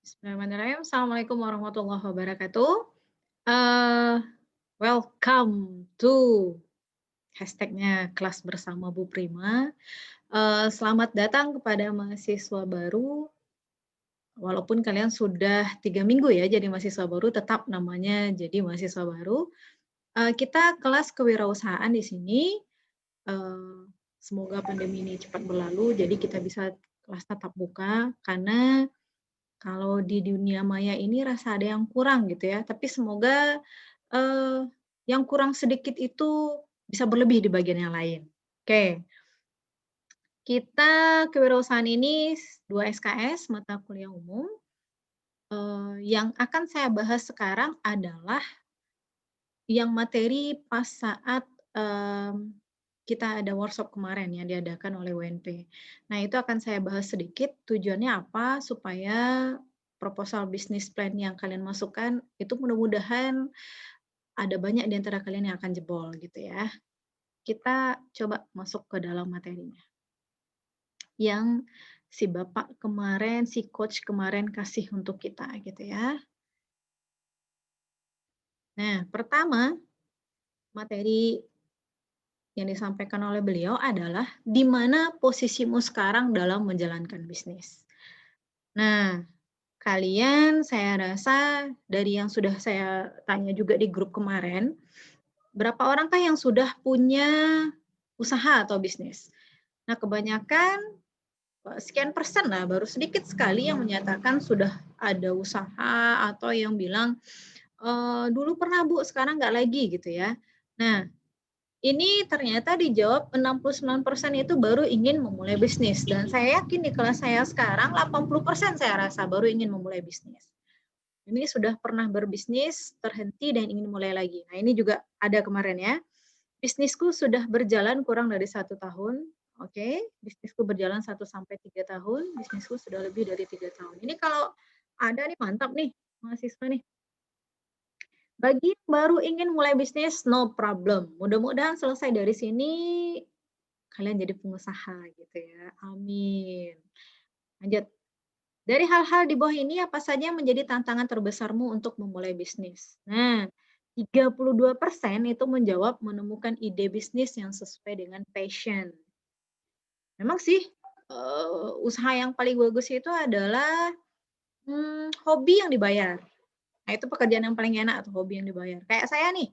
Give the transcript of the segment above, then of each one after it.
Bismillahirrahmanirrahim. Assalamualaikum warahmatullahi wabarakatuh. Eee, Welcome to hashtagnya kelas bersama Bu Prima. Selamat datang kepada mahasiswa baru, walaupun kalian sudah 3 minggu ya jadi mahasiswa baru, tetap namanya jadi mahasiswa baru. Kita kelas kewirausahaan di sini, eee, semoga pandemi ini cepat berlalu, jadi kita bisa kelas tatap muka, karena kalau di dunia maya ini rasa ada yang kurang gitu ya, tapi semoga, eee, yang kurang sedikit itu bisa berlebih di bagian yang lain. Oke, kita kewirausahaan ini 2 SKS, mata kuliah umum, yang akan saya bahas sekarang adalah yang materi pas saat, kita ada workshop kemarin yang diadakan oleh UNP. Nah, itu akan saya bahas sedikit, tujuannya apa, supaya proposal bisnis plan yang kalian masukkan, itu mudah-mudahan ada banyak di antara kalian yang akan jebol gitu ya. Kita coba masuk ke dalam materinya, yang si Bapak kemarin, si coach kemarin kasih untuk kita gitu ya. Nah, pertama, materi yang disampaikan oleh beliau adalah, di mana posisimu sekarang dalam menjalankan bisnis. Nah, kalian saya rasa dari yang sudah saya tanya juga di grup kemarin, berapa orangkah yang sudah punya usaha atau bisnis? Nah, kebanyakan sekian persen lah, baru sedikit sekali yang menyatakan sudah ada usaha atau yang bilang, "Dulu pernah Bu, sekarang nggak lagi," gitu ya. Nah, ini ternyata dijawab 69% itu baru ingin memulai bisnis, dan saya yakin di kelas saya sekarang 80% saya rasa baru ingin memulai bisnis. Ini sudah pernah berbisnis, terhenti dan ingin mulai lagi. Nah, ini juga ada kemarin ya. Bisnisku sudah berjalan kurang dari 1 tahun, oke. Bisnisku berjalan 1 sampai 3 tahun, bisnisku sudah lebih dari 3 tahun. Ini kalau ada nih mantap nih, mahasiswa nih. Bagi yang baru ingin mulai bisnis, no problem. Mudah-mudahan selesai dari sini, kalian jadi pengusaha gitu ya, amin. Lanjut, dari hal-hal di bawah ini apa saja yang menjadi tantangan terbesarmu untuk memulai bisnis? Nah, 32% itu menjawab menemukan ide bisnis yang sesuai dengan passion. Memang sih, usaha yang paling bagus itu adalah, hobi yang dibayar. Nah, itu pekerjaan yang paling enak tuh, hobi yang dibayar. Kayak saya nih,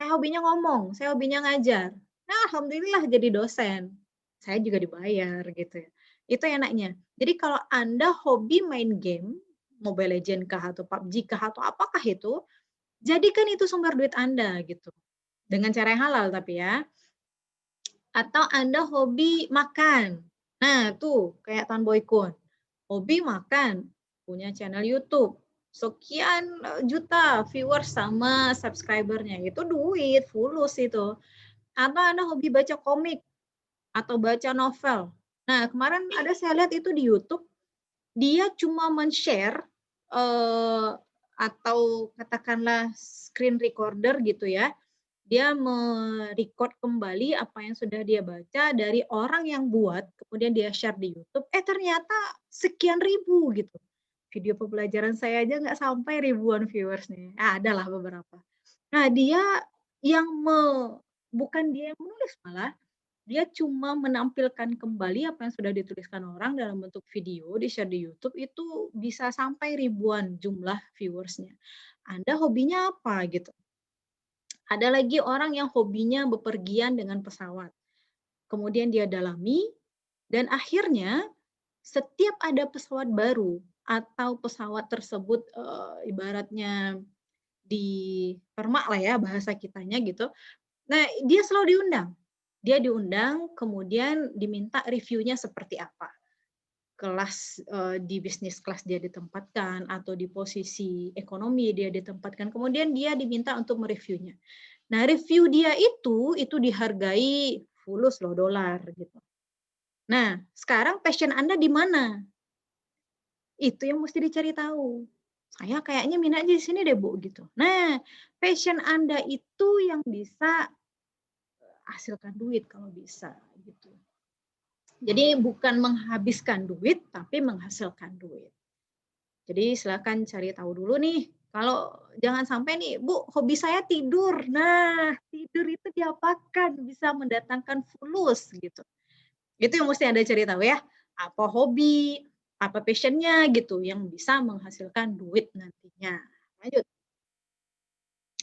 saya hobinya ngomong, saya hobinya ngajar. Nah, alhamdulillah jadi dosen. Saya juga dibayar gitu ya. Itu enaknya. Jadi kalau Anda hobi main game, Mobile Legends kah atau PUBG kah atau apakah itu, jadikan itu sumber duit Anda gitu. Dengan cara yang halal tapi ya. Atau Anda hobi makan. Nah, tuh kayak Tan Boy Kun. Hobi makan, punya channel YouTube. Sekian juta viewers sama subscriber-nya. Itu duit, fulus itu. Atau Anda hobi baca komik atau baca novel. Nah, kemarin ada saya lihat itu di YouTube, dia cuma men-share atau katakanlah screen recorder gitu ya, dia me-record kembali apa yang sudah dia baca dari orang yang buat, kemudian dia share di YouTube, ternyata sekian ribu gitu. Video pembelajaran saya aja nggak sampai ribuan viewers-nya, adalah beberapa. Nah, dia yang bukan dia yang menulis malah, dia cuma menampilkan kembali apa yang sudah dituliskan orang dalam bentuk video, di-share di YouTube, itu bisa sampai ribuan jumlah viewersnya. Anda hobinya apa gitu? Ada lagi orang yang hobinya bepergian dengan pesawat. Kemudian dia dalami dan akhirnya setiap ada pesawat baru atau pesawat tersebut, ibaratnya dipermak lah ya bahasa kitanya gitu. Nah, dia selalu diundang. Dia diundang kemudian diminta reviewnya seperti apa. Kelas, di bisnis kelas dia ditempatkan atau di posisi ekonomi dia ditempatkan, kemudian dia diminta untuk mereviewnya. Nah, review dia itu dihargai fulus loh, dolar gitu. Nah, sekarang passion Anda di mana? Itu yang mesti dicari tahu. Saya kayaknya minatnya di sini deh, Bu, gitu. Nah, passion Anda itu yang bisa hasilkan duit kalau bisa, gitu. Jadi bukan menghabiskan duit, tapi menghasilkan duit. Jadi silakan cari tahu dulu nih, kalau jangan sampai nih, "Bu, hobi saya tidur." Nah, tidur itu diapakan? Bisa mendatangkan fulus gitu. Itu yang mesti Anda cari tahu ya. Apa hobi, apa passion-nya gitu yang bisa menghasilkan duit nantinya. Lanjut,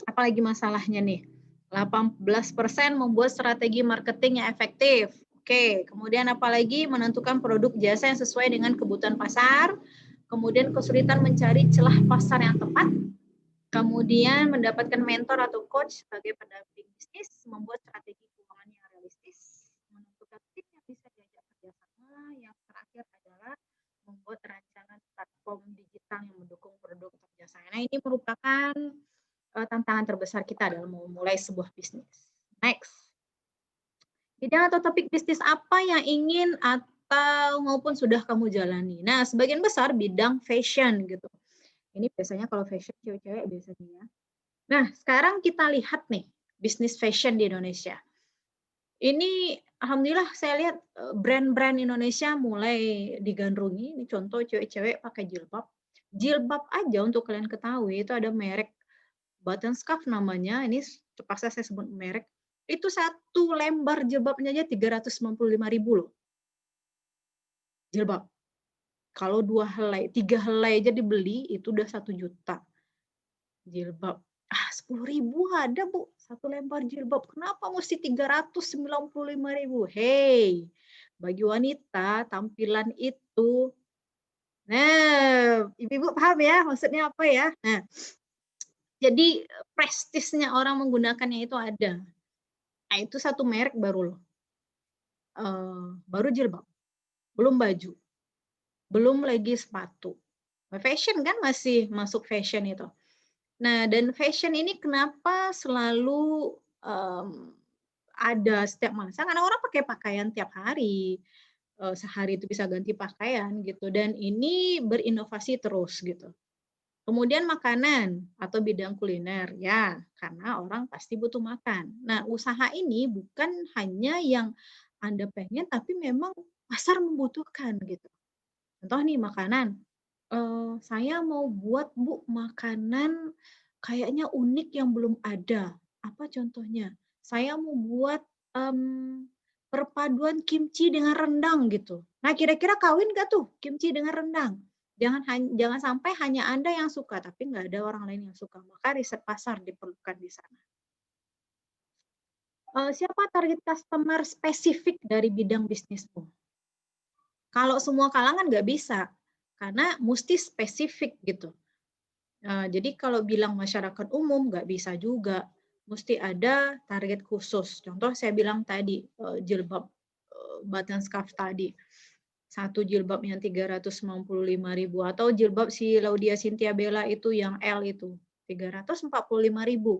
apalagi masalahnya nih? 18% membuat strategi marketing yang efektif. Oke, kemudian apalagi menentukan produk jasa yang sesuai dengan kebutuhan pasar, kemudian kesulitan mencari celah pasar yang tepat, kemudian mendapatkan mentor atau coach sebagai pendamping bisnis, membuat strategi keuangan yang realistis, menentukan tim yang bisa diajak kerjasama, yang terakhir adalah membuat rancangan platform digital yang mendukung produk atau jasa. Nah, ini merupakan tantangan terbesar kita dalam memulai sebuah bisnis. Next. Bidang atau topik bisnis apa yang ingin atau maupun sudah kamu jalani? Nah, sebagian besar bidang fashion gitu. Ini biasanya kalau fashion cewek-cewek biasanya ya. Nah, sekarang kita lihat nih bisnis fashion di Indonesia. Ini alhamdulillah saya lihat brand-brand Indonesia mulai digandrungi. Ini contoh cewek-cewek pakai jilbab. Jilbab aja untuk kalian ketahui itu ada merek button scarf namanya. Ini terpaksa saya sebut merek. Itu satu lembar jilbabnya aja 395.000 loh. Jilbab. Kalau 2 helai, 3 helai aja dibeli itu udah 1 juta. Jilbab. 10.000 ada Bu, satu lembar jilbab. Kenapa mesti 395.000? Hei, bagi wanita tampilan itu, nah, ibu-ibu paham ya maksudnya apa ya? Nah, jadi prestisnya orang menggunakannya itu ada. Nah, itu satu merek baru loh. Baru jilbab, belum baju, belum lagi sepatu. Fashion kan masih masuk fashion itu. Nah, dan fashion ini kenapa selalu, ada setiap masa, karena orang pakai pakaian tiap hari, sehari itu bisa ganti pakaian gitu, dan ini berinovasi terus gitu. Kemudian makanan atau bidang kuliner, ya karena orang pasti butuh makan. Nah, usaha ini bukan hanya yang Anda pengen, tapi memang pasar membutuhkan gitu. Contoh nih makanan, saya mau buat Bu makanan kayaknya unik yang belum ada. Apa contohnya? Saya mau buat, perpaduan kimchi dengan rendang gitu. Nah, kira-kira kawin nggak tuh kimchi dengan rendang? Jangan sampai hanya Anda yang suka, tapi nggak ada orang lain yang suka. Maka riset pasar diperlukan di sana. Siapa target customer spesifik dari bidang bisnismu? Kalau semua kalangan nggak bisa, karena musti spesifik gitu. Jadi kalau bilang masyarakat umum nggak bisa juga, mesti ada target khusus. Contoh saya bilang tadi, jilbab, button scarf tadi. Satu jilbab yang 395.000 atau jilbab si Laudia Cynthia Bella itu yang L itu, 345.000.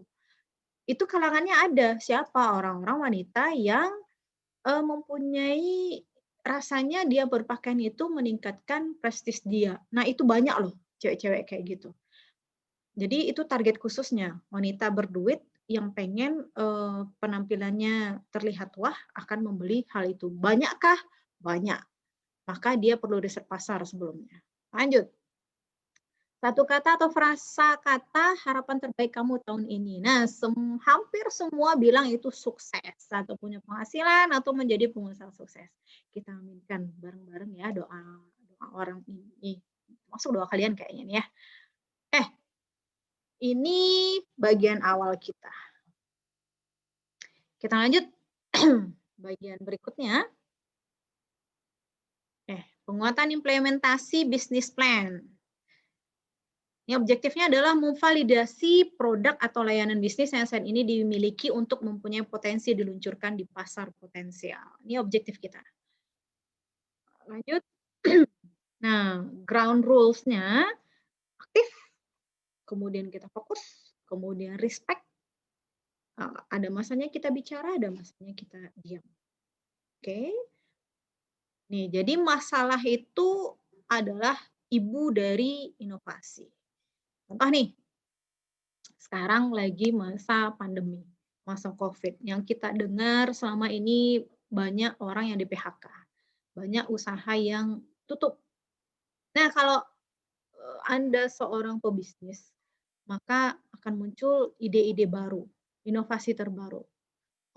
Itu kalangannya ada, siapa? Orang-orang wanita yang mempunyai rasanya dia berpakaian itu meningkatkan prestis dia. Nah, itu banyak loh cewek-cewek kayak gitu. Jadi itu target khususnya, wanita berduit yang pengen, penampilannya terlihat wah akan membeli hal itu. Banyakkah? Banyak. Maka dia perlu riset pasar sebelumnya. Lanjut. Satu kata atau frasa kata harapan terbaik kamu tahun ini. Nah, hampir semua bilang itu sukses atau punya penghasilan atau menjadi pengusaha sukses. Kita aminkan bareng-bareng ya doa doa orang ini. Masuk doa kalian kayaknya nih ya. Ini bagian awal kita. Kita lanjut bagian berikutnya. Penguatan implementasi bisnis plan. Ini objektifnya adalah memvalidasi produk atau layanan bisnis yang saat ini dimiliki untuk mempunyai potensi diluncurkan di pasar potensial. Ini objektif kita. Lanjut. Nah, ground rules-nya aktif, kemudian kita fokus, kemudian respect. Ada masanya kita bicara, ada masanya kita diam. Oke. Nih, jadi masalah itu adalah ibu dari inovasi. Contoh nih, sekarang lagi masa pandemi, masa COVID, yang kita dengar selama ini banyak orang yang di-PHK, banyak usaha yang tutup. Nah, kalau Anda seorang pebisnis, maka akan muncul ide-ide baru, inovasi terbaru.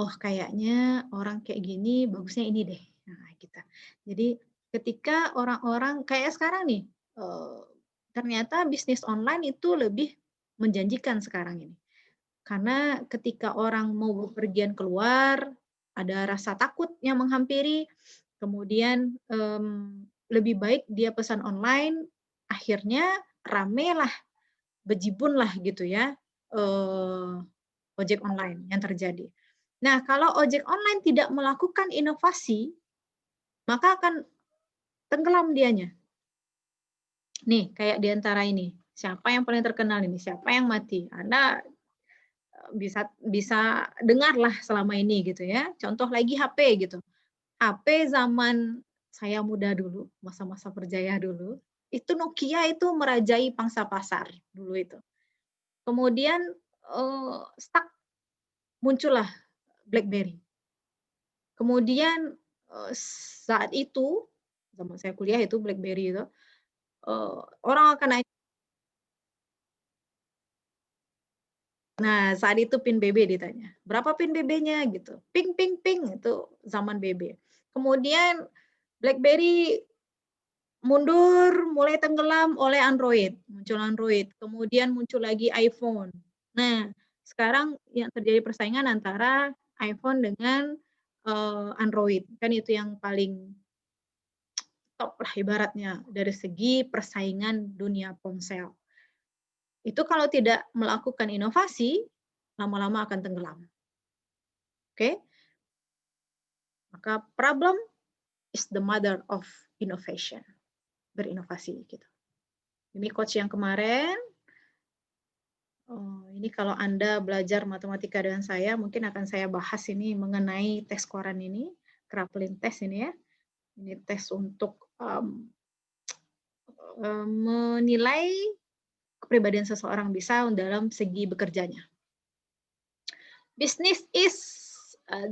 Oh, kayaknya orang kayak gini bagusnya ini deh. Nah, gitu. Jadi ketika orang-orang kayak sekarang nih, ternyata bisnis online itu lebih menjanjikan sekarang ini. Karena ketika orang mau bepergian keluar, ada rasa takut yang menghampiri, kemudian, lebih baik dia pesan online, akhirnya ramelah, bejibunlah gitu ya, ojek online yang terjadi. Nah, kalau ojek online tidak melakukan inovasi, maka akan tenggelam dianya. Nih, kayak di antara ini, siapa yang paling terkenal ini, siapa yang mati? Anda bisa bisa dengarlah selama ini gitu ya. Contoh lagi HP gitu. HP zaman saya muda dulu, masa-masa berjaya dulu, itu Nokia itu merajai pangsa pasar dulu itu. Kemudian, stuck, muncullah BlackBerry. Kemudian, saat itu, zaman saya kuliah itu BlackBerry itu, orang akan nanya, nah saat itu PIN BB ditanya, "Berapa PIN BB-nya?" Gitu, "Ping ping ping," itu zaman BB. Kemudian BlackBerry mundur, mulai tenggelam oleh Android, muncul Android, kemudian muncul lagi iPhone. Nah, sekarang yang terjadi persaingan antara iPhone dengan, Android, kan itu yang paling top lah ibaratnya dari segi persaingan dunia ponsel. Itu kalau tidak melakukan inovasi, lama-lama akan tenggelam, oke? Maka problem is the mother of innovation, berinovasi gitu. Ini coach yang kemarin, ini kalau Anda belajar matematika dengan saya, mungkin akan saya bahas ini mengenai tes koran ini, Kraepelin test ini ya. Ini tes untuk, menilai kepribadian seseorang bisa dalam segi bekerjanya. Business is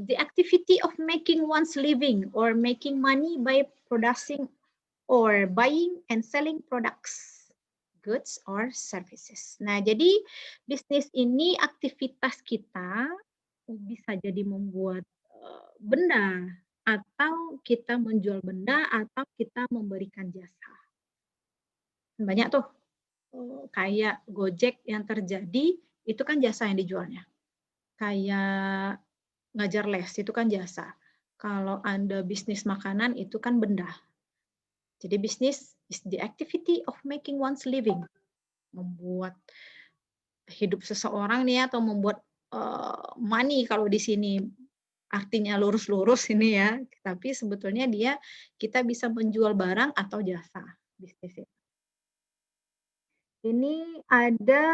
the activity of making one's living or making money by producing or buying and selling products, goods or services. Nah, jadi bisnis ini aktivitas kita bisa jadi membuat benda atau kita menjual benda atau kita memberikan jasa. Banyak tuh kayak Gojek yang terjadi itu kan jasa yang dijualnya. Kayak ngajar les itu kan jasa. Kalau Anda bisnis makanan itu kan benda. Jadi bisnis is the activity of making one's living. Membuat hidup seseorang nih atau membuat money kalau di sini artinya lurus-lurus ini ya. Tapi sebetulnya kita bisa menjual barang atau jasa bisnis itu. Ini ada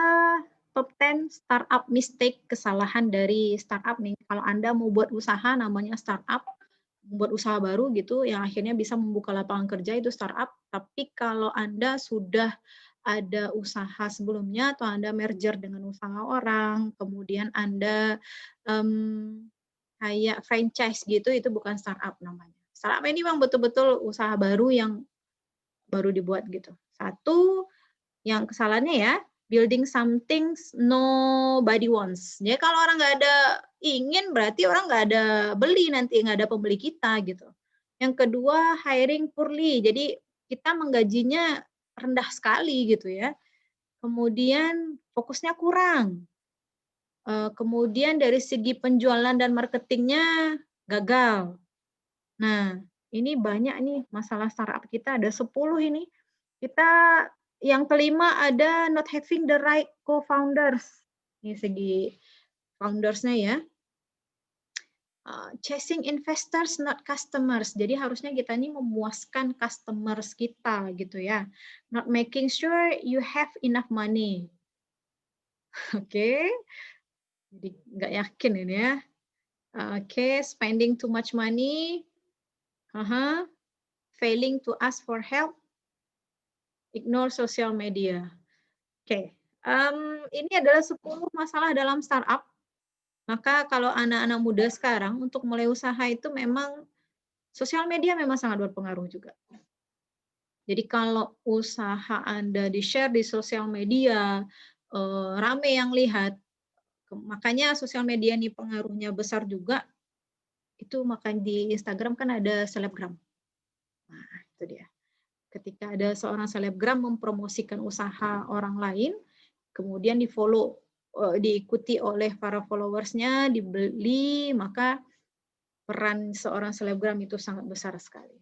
top 10 startup mistake, kesalahan dari startup nih. Kalau Anda mau buat usaha namanya startup, membuat usaha baru gitu yang akhirnya bisa membuka lapangan kerja itu startup. Tapi kalau Anda sudah ada usaha sebelumnya atau Anda merger dengan usaha orang, kemudian Anda kayak franchise gitu, itu bukan startup namanya. Startup ini memang betul-betul usaha baru yang baru dibuat gitu. Satu, yang kesalahannya ya, building something nobody wants. Jadi kalau orang nggak ada ingin, berarti orang nggak ada beli nanti, nggak ada pembeli kita gitu. Yang kedua, hiring poorly. Jadi kita menggajinya rendah sekali gitu ya. Kemudian fokusnya kurang. Kemudian dari segi penjualan dan marketingnya gagal. Nah, ini banyak nih masalah startup kita, ada 10 ini. Kita yang kelima ada not having the right co-founders. Ini segi foundersnya ya. Chasing investors not customers. Jadi harusnya kita ini memuaskan customers kita gitu ya. Not making sure you have enough money. Oke. Jadi nggak yakin ini ya. Oke, spending too much money. Failing to ask for help. Ignore social media. Oke, ini adalah 10 masalah dalam startup. Maka kalau anak-anak muda sekarang untuk mulai usaha itu memang sosial media memang sangat berpengaruh juga. Jadi kalau usaha Anda di-share di sosial media, rame yang lihat, makanya sosial media ini pengaruhnya besar juga, itu makanya di Instagram kan ada selebgram. Nah, itu dia. Ketika ada seorang selebgram mempromosikan usaha orang lain, kemudian di-follow, diikuti oleh para followersnya, dibeli, maka peran seorang selebgram itu sangat besar sekali.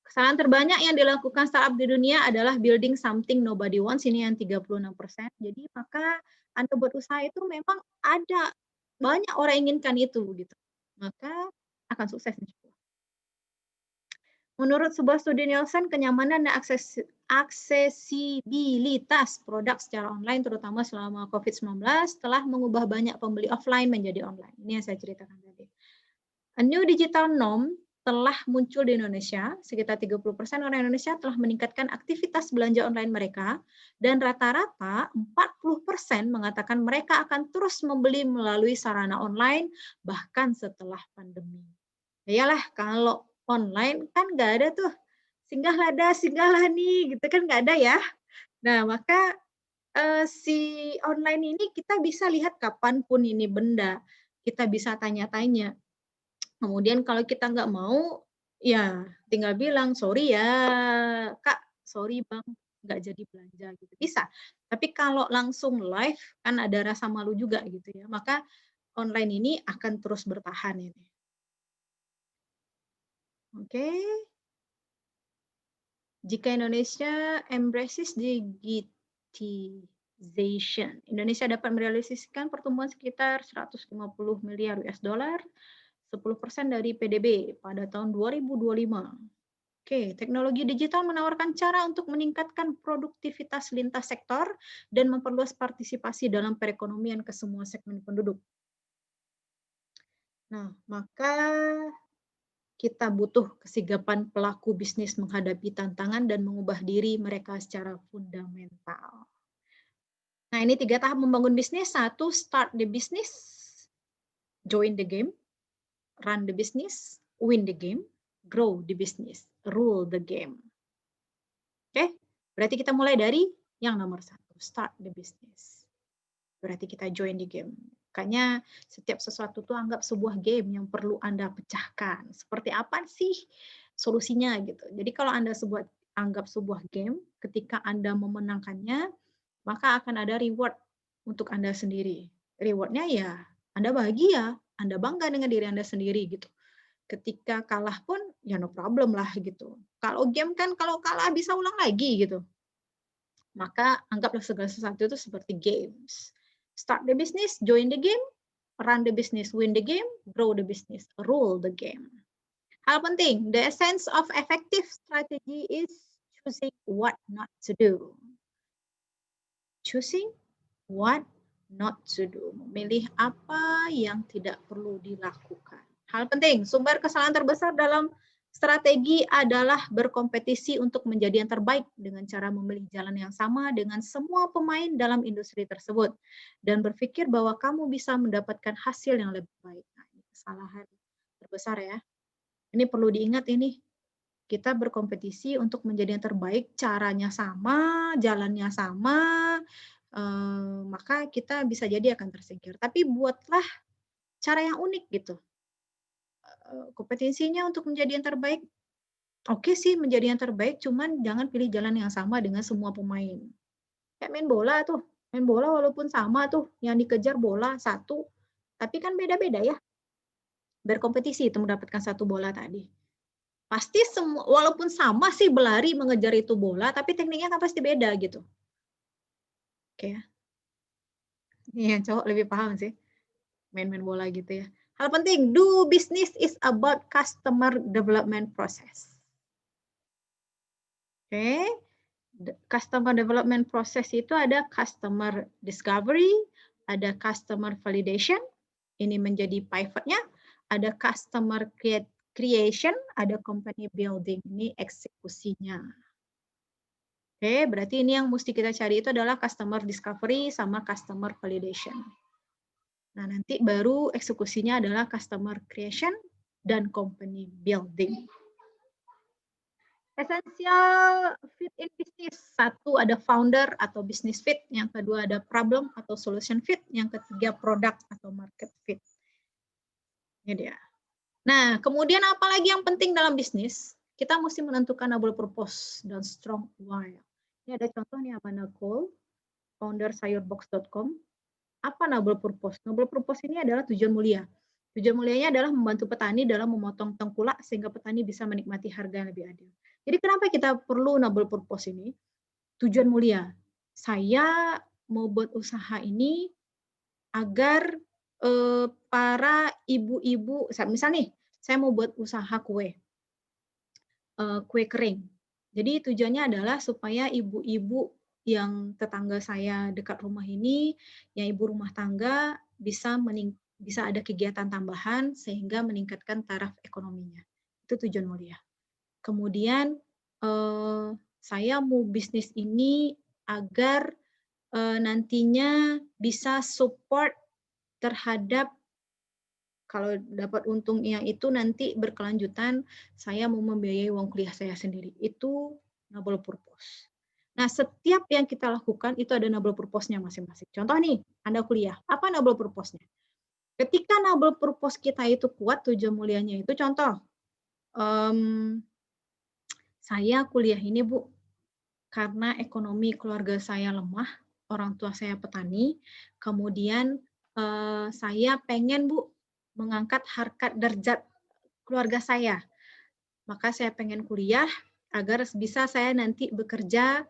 Kesalahan terbanyak yang dilakukan startup di dunia adalah building something nobody wants, ini yang 36%. Jadi maka Anda berusaha itu memang ada banyak orang inginkan itu gitu. Maka akan sukses insyaallah. Menurut sebuah studi Nielsen, kenyamanan dan aksesibilitas produk secara online terutama selama COVID-19 telah mengubah banyak pembeli offline menjadi online. Ini yang saya ceritakan tadi. A new digital norm telah muncul di Indonesia, sekitar 30% orang Indonesia telah meningkatkan aktivitas belanja online mereka, dan rata-rata 40% mengatakan mereka akan terus membeli melalui sarana online bahkan setelah pandemi. Iyalah, kalau online kan nggak ada tuh, singgahlah nih, gitu kan nggak ada ya. Nah, maka si online ini kita bisa lihat kapanpun ini benda, kita bisa tanya-tanya. Kemudian kalau kita nggak mau, ya tinggal bilang, "Sorry ya Kak, sorry Bang, nggak jadi belanja," gitu, bisa. Tapi kalau langsung live, kan ada rasa malu juga gitu ya, maka online ini akan terus bertahan ini. Oke. Jika Indonesia embraces digitization, Indonesia dapat merealisasikan pertumbuhan sekitar 150 miliar US dollar, 10% dari PDB pada tahun 2025. Oke, teknologi digital menawarkan cara untuk meningkatkan produktivitas lintas sektor dan memperluas partisipasi dalam perekonomian ke semua segmen penduduk. Nah, maka kita butuh kesigapan pelaku bisnis menghadapi tantangan dan mengubah diri mereka secara fundamental. Nah, ini 3 tahap membangun bisnis. 1, start the business, join the game, run the business, win the game, grow the business, rule the game. Oke, berarti kita mulai dari yang nomor 1, start the business. Berarti kita join the game. Makanya setiap sesuatu itu anggap sebuah game yang perlu Anda pecahkan. Seperti apa sih solusinya gitu. Jadi kalau Anda anggap sebuah game, ketika Anda memenangkannya, maka akan ada reward untuk Anda sendiri. Rewardnya ya Anda bahagia, Anda bangga dengan diri Anda sendiri gitu. Ketika kalah pun ya no problem lah gitu. Kalau game kan kalau kalah bisa ulang lagi gitu. Maka anggaplah segala sesuatu itu seperti games. Start the business, join the game, run the business, win the game, grow the business, rule the game. Hal penting, the essence of effective strategy is choosing what not to do. Choosing what not to do. Memilih apa yang tidak perlu dilakukan. Hal penting, sumber kesalahan terbesar dalam strategi adalah berkompetisi untuk menjadi yang terbaik dengan cara memilih jalan yang sama dengan semua pemain dalam industri tersebut dan berpikir bahwa kamu bisa mendapatkan hasil yang lebih baik. Nah, ini kesalahan terbesar ya. Ini perlu diingat ini. Kita berkompetisi untuk menjadi yang terbaik, caranya sama, jalannya sama, maka kita bisa jadi akan tersingkir. Tapi buatlah cara yang unik gitu. Kompetensinya untuk menjadi yang terbaik, oke sih menjadi yang terbaik, cuman jangan pilih jalan yang sama dengan semua pemain. Kayak main bola tuh, main bola walaupun sama tuh, yang dikejar bola satu, tapi kan beda-beda ya. Berkompetisi itu mendapatkan satu bola tadi. Pasti semua, walaupun sama sih berlari mengejar itu bola, tapi tekniknya kan pasti beda gitu. Oke ya. Iya, cowok lebih paham sih, main-main bola gitu ya. Hal penting, do business is about customer development process. Oke, customer development process itu ada customer discovery, ada customer validation, ini menjadi pivotnya, ada customer creation, ada company building, ini eksekusinya. Oke, berarti ini yang mesti kita cari itu adalah customer discovery sama customer validation. Nah, nanti baru eksekusinya adalah customer creation dan company building. Essential fit in business. Satu ada founder atau business fit, yang kedua ada problem atau solution fit, yang ketiga product atau market fit. Ini dia. Nah, kemudian apalagi yang penting dalam bisnis? Kita mesti menentukan noble purpose dan strong why. Ini ada contoh nih Amanda Cole, founder sayurbox.com. Apa noble purpose? Noble purpose ini adalah tujuan mulia. Tujuan mulianya adalah membantu petani dalam memotong tengkulak sehingga petani bisa menikmati harga yang lebih adil. Jadi kenapa kita perlu noble purpose ini? Tujuan mulia. Saya mau buat usaha ini agar para ibu-ibu, misal nih, saya mau buat usaha kue kering. Jadi tujuannya adalah supaya ibu-ibu yang tetangga saya dekat rumah ini, yang ibu rumah tangga bisa ada kegiatan tambahan sehingga meningkatkan taraf ekonominya. Itu tujuan mulia. Kemudian saya mau bisnis ini agar nantinya bisa support terhadap kalau dapat untung yang itu nanti berkelanjutan, saya mau membiayai uang kuliah saya sendiri. Itu noble purpose. Nah, setiap yang kita lakukan itu ada noble purpose-nya masing-masing. Contoh nih, Anda kuliah. Apa noble purpose-nya? Ketika noble purpose kita itu kuat, tujuan mulianya itu contoh, saya kuliah ini, Bu, karena ekonomi keluarga saya lemah, orang tua saya petani, kemudian saya pengen, Bu, mengangkat harkat derajat keluarga saya. Maka saya pengen kuliah agar bisa saya nanti bekerja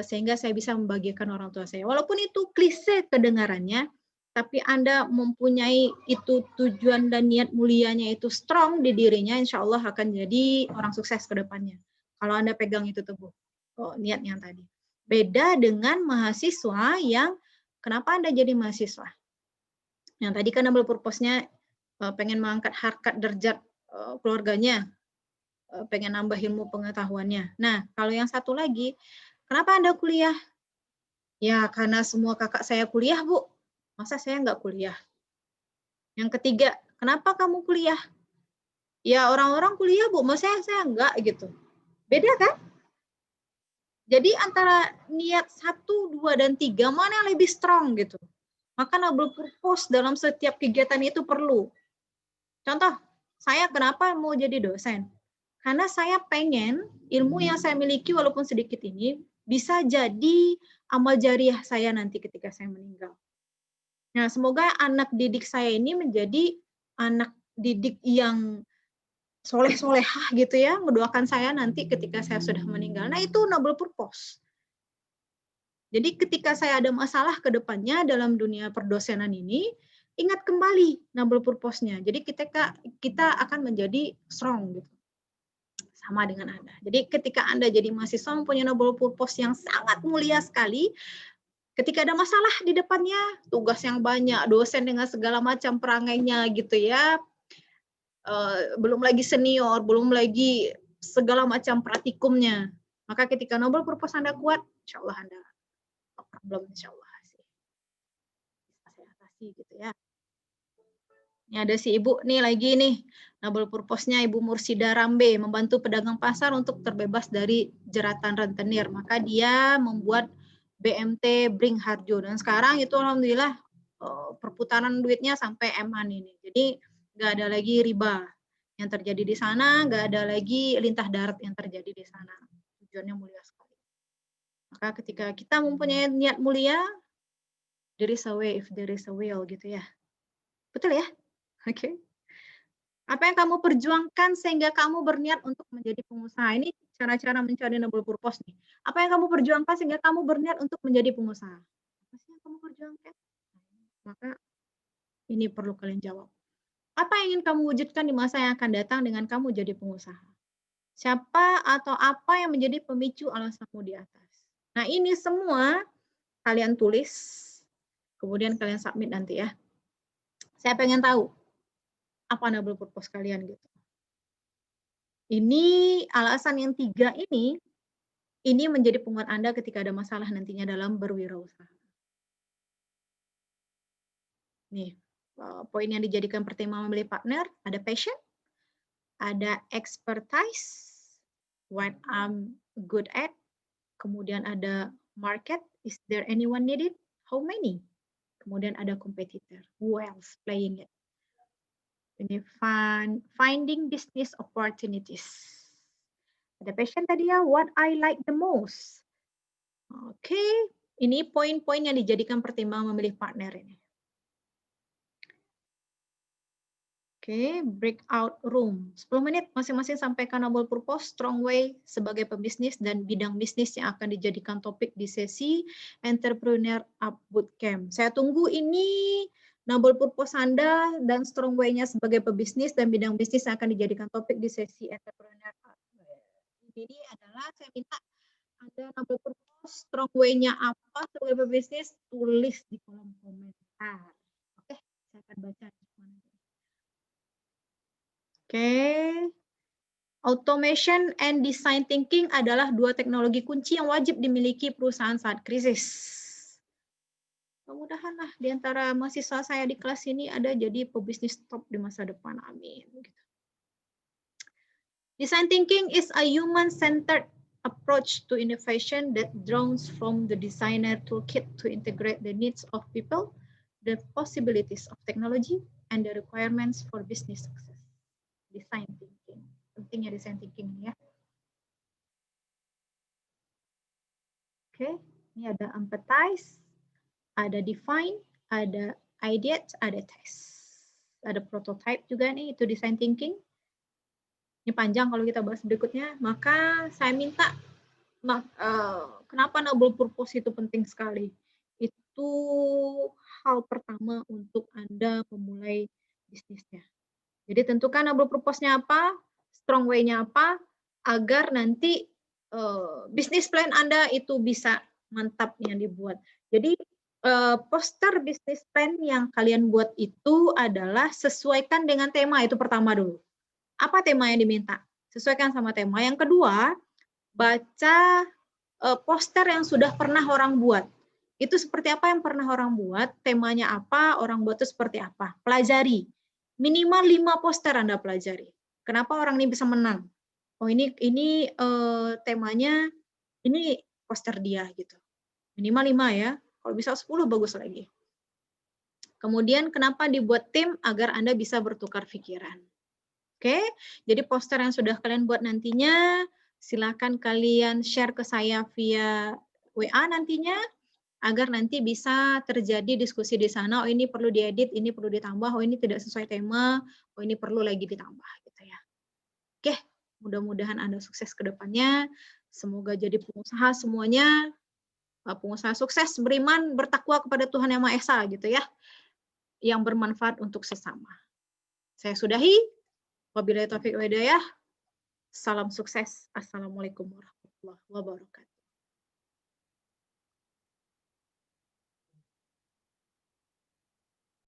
sehingga saya bisa membahagiakan orang tua saya. Walaupun itu klise kedengarannya, tapi Anda mempunyai itu tujuan dan niat mulianya itu strong di dirinya, insya Allah akan jadi orang sukses ke depannya. Kalau Anda pegang itu teguh, niat yang tadi. Beda dengan mahasiswa yang, kenapa Anda jadi mahasiswa? Yang tadi kan noble purpose-nya pengen mengangkat harkat derajat keluarganya, pengen nambah ilmu pengetahuannya. Nah, kalau yang satu lagi, kenapa Anda kuliah? Ya, karena semua kakak saya kuliah, Bu. Masa saya nggak kuliah? Yang ketiga, kenapa kamu kuliah? Ya, orang-orang kuliah, Bu. Masa saya nggak gitu. Beda kan? Jadi antara niat 1, 2, dan 3, mana yang lebih strong gitu. Maka noble purpose dalam setiap kegiatan itu perlu. Contoh, saya kenapa mau jadi dosen? Karena saya pengen ilmu yang saya miliki walaupun sedikit ini bisa jadi amal jariah saya nanti ketika saya meninggal. Nah, semoga anak didik saya ini menjadi anak didik yang soleh-solehah gitu ya, mendoakan saya nanti ketika saya sudah meninggal. Nah, itu noble purpose. Jadi ketika saya ada masalah ke depannya dalam dunia perdosenan ini, ingat kembali noble purpose-nya. Jadi kita akan menjadi strong gitu. Sama dengan Anda. Jadi ketika Anda jadi mahasiswa mempunyai noble purpose yang sangat mulia sekali, ketika ada masalah di depannya, tugas yang banyak, dosen dengan segala macam perangainya gitu ya, belum lagi senior, belum lagi segala macam praktikumnya. Maka ketika noble purpose Anda kuat, insya Allah Anda problem, insya Allah sih. Bisa saya atasi gitu ya. Ini ada si Ibu nih lagi nih, noble purpose-nya Ibu Mursida Rambe, membantu pedagang pasar untuk terbebas dari jeratan rentenir. Maka dia membuat BMT Bring Harjo. Dan sekarang itu alhamdulillah perputaran duitnya sampai M-an ini. Jadi nggak ada lagi riba yang terjadi di sana, nggak ada lagi lintah darat yang terjadi di sana. Tujuannya mulia sekali. Maka ketika kita mempunyai niat mulia, there is a way if there is a will gitu ya. Betul ya? Oke. Okay. Apa yang kamu perjuangkan sehingga kamu berniat untuk menjadi pengusaha? Ini cara-cara mencari noble purpose nih. Apa yang kamu perjuangkan sehingga kamu berniat untuk menjadi pengusaha? Apa sih yang kamu perjuangkan? Maka ini perlu kalian jawab. Apa yang ingin kamu wujudkan di masa yang akan datang dengan kamu jadi pengusaha? Siapa atau apa yang menjadi pemicu alasanmu di atas? Nah, ini semua kalian tulis, kemudian kalian submit nanti ya. Saya pengen tahu apa noble purpose kalian gitu. Ini alasan yang 3 ini menjadi penguat Anda ketika ada masalah nantinya dalam berwirausaha. Nih, poin yang dijadikan pertimbangan memilih partner, ada passion, ada expertise, what I'm good at. Kemudian ada market, is there anyone needed? How many? Kemudian ada competitor, who else playing it? Ini finding business opportunities. Ada passion tadi ya, what I like the most. Oke, ini poin-poin yang dijadikan pertimbangan memilih partner ini. Oke, breakout room. 10 menit masing-masing sampaikan noble purpose, strong way sebagai pebisnis dan bidang bisnis yang akan dijadikan topik di sesi Entrepreneur Up Bootcamp. Saya tunggu ini noble purpose Anda dan strong way-nya sebagai pebisnis dan bidang bisnis yang akan dijadikan topik di sesi Entrepreneur Up. Jadi adalah saya minta ada noble purpose, strong way-nya apa sebagai pebisnis, tulis di kolom komentar. Oke, saya akan baca. Oke. Automation and design thinking adalah dua teknologi kunci yang wajib dimiliki perusahaan saat krisis. Mudah-mudahan lah di antara mahasiswa saya di kelas ini ada jadi pebisnis top di masa depan. Amin. Design thinking is a human-centered approach to innovation that draws from the designer toolkit to integrate the needs of people, the possibilities of technology, and the requirements for business success. Design thinking. Pentingnya design thinking ya. Oke, ini ada empathize, ada define, ada ideate, ada test. Ada prototype juga nih, itu design thinking. Ini panjang kalau kita bahas berikutnya. Maka saya minta, kenapa noble purpose itu penting sekali? Itu hal pertama untuk Anda memulai bisnisnya. Jadi tentukan noble purpose-nya apa, strong way-nya apa, agar nanti bisnis plan Anda itu bisa mantap yang dibuat. Jadi poster bisnis plan yang kalian buat itu adalah sesuaikan dengan tema, itu pertama dulu. Apa tema yang diminta? Sesuaikan sama tema. Yang kedua, baca poster yang sudah pernah orang buat. Itu seperti apa yang pernah orang buat, temanya apa, orang buat itu seperti apa. Pelajari. Minimal 5 poster Anda pelajari. Kenapa orang ini bisa menang? Oh ini temanya, ini poster dia gitu. Minimal 5 ya. Kalau bisa 10 bagus lagi. Kemudian kenapa dibuat tim? Agar Anda bisa bertukar pikiran. Oke, jadi poster yang sudah kalian buat nantinya, silakan kalian share ke saya via WA nantinya, agar nanti bisa terjadi diskusi di sana. Oh ini perlu diedit, ini perlu ditambah, oh ini tidak sesuai tema, oh ini perlu lagi ditambah gitu ya. Oke, mudah-mudahan Anda sukses ke depannya. Semoga jadi pengusaha semuanya, pengusaha sukses, beriman, bertakwa kepada Tuhan Yang Maha Esa gitu ya, yang bermanfaat untuk sesama. Saya sudahi. Wabillahi taufiq wal hidayah. Salam sukses. Assalamualaikum warahmatullahi wabarakatuh.